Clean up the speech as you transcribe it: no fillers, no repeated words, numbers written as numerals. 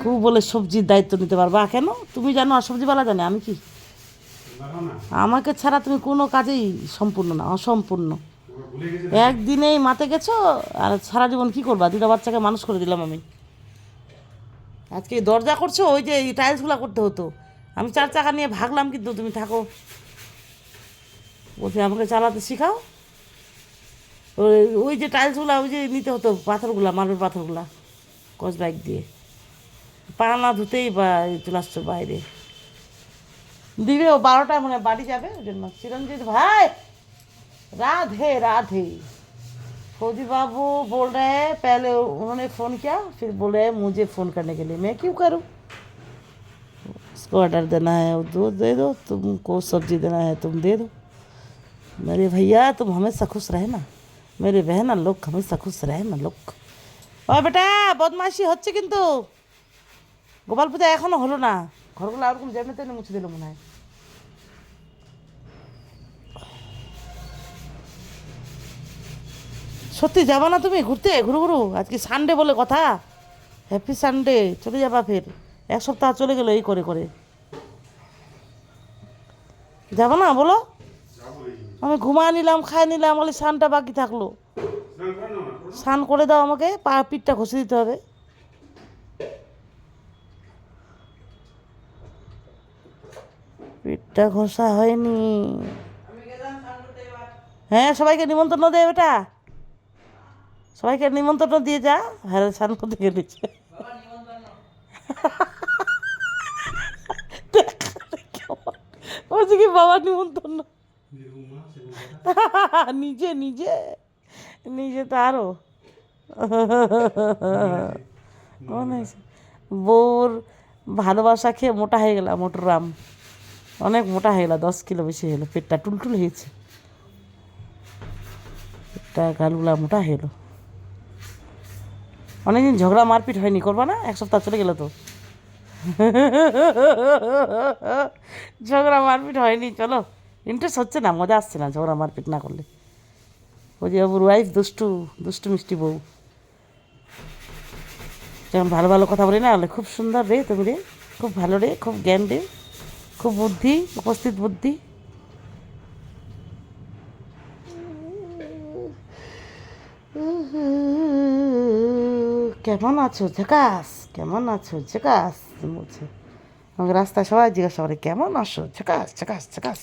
খুব বলে সবজির দায়িত্ব নিতে পারবা কেন? তুমি জানো আর সবজিওয়ালা জানে আমি কি? আমাকে ছাড়া তুমি কোনো কাজেই সম্পূর্ণ না, অসম্পূর্ণ। একদিনেই মাতে গেছো আর সারা জীবন কী করবা? দুটো বাচ্চাকে মানুষ করে দিলাম আমি। আজকে এই দরজা করছো, ওই যে এই টাইলসগুলো করতে হতো। আমি 4 চাকা নিয়ে ভাগলাম, কিন্তু তুমি থাকো। বলছি আমাকে চালাতে শেখাও। ওই ওই যে টাইলসগুলো ওই যে নিতে হতো, পাথরগুলা, মার্বেল পাথরগুলা, কস বাইক দিয়ে পা না ধুতেই বা চলে আসছো বাইরে। দিবে ও 12টায় মানে বাড়ি যাবে, ওই জন্য। চিরঞ্জিত ভাই, राधे राधे। फौजी बाबू बोल रहे हैं, पहले उन्होंने फ़ोन किया, फिर बोल रहे हैं मुझे फ़ोन करने के लिए। मैं क्यों करूं? उसको ऑर्डर देना है वो दूध दे दो, तुमको सब्जी देना है तुम दे दो। मेरे भैया तुम हमेशा खुश रहे ना, मेरे बहना लोग हमेशा खुश रहे ना लोग। ওই বেটা, বদমাইশি হচ্ছে কিন্তু। গোপাল পূজা এখনো হলো না, ঘরগুলো ওরকম যেমনি তেমনি মুছে দিল মনে হয়। সত্যি যাবা না তুমি ঘুরতে? ঘুরু ঘুরু, আজকে সানডে বলে কথা। Happy Sunday. চলে যাবা ফের? 1 সপ্তাহ চলে গেলো এই করে করে। যাবো না বলো? আমি ঘুমায় নিলাম, খাই নিলাম, বলে সানটা বাকি থাকলো। স্নান করে দাও আমাকে, পা পিঠটা ঘষে দিতে হবে। পিঠটা ঘষা হয়নি। হ্যাঁ, সবাইকে নিমন্ত্রণ দে বেটা, সবাইকে নিমন্ত্রণ দিয়ে যা। হ্যাঁ, স্নান করতে গেলিছে। বলছি কি বাবা নিমন্ত্রণ? নিজে নিজে নিজে তো আরো বউর ভালোবাসা খেয়ে মোটা হয়ে গেলাম, মোটরাম। অনেক মোটা হয়ে গেল, 10 কিলো বেশি হলো, পেটটা টুলটুল হয়েছে, পেটটা গালগুলা মোটা হয়ে গেলো। অনেকদিন ঝগড়া মারপিট হয়নি, করবা না? 1 সপ্তাহ চলে গেল তো। ঝগড়া মারপিট হয়নি, চলো। ইন্টারেস্ট হচ্ছে না, মজা আসছে না ঝগড়া মারপিট না করলে। ওই যে বাবুর ওয়াইফ দুষ্টু, দুষ্টু মিষ্টি বউ। যখন ভালো ভালো কথা বলি না, বলে খুব সুন্দর রে তুমি রে, খুব ভালো রে, খুব জ্ঞান রে, খুব বুদ্ধি, উপস্থিত বুদ্ধি। কেমন আছো ঝাকাস? কেমন আছো ঝাকাস? বলছে আমাকে রাস্তায় সবাই জিজ্ঞাসা করে কেমন আছো ঝাকাস ঝাকাস ঝাকাস।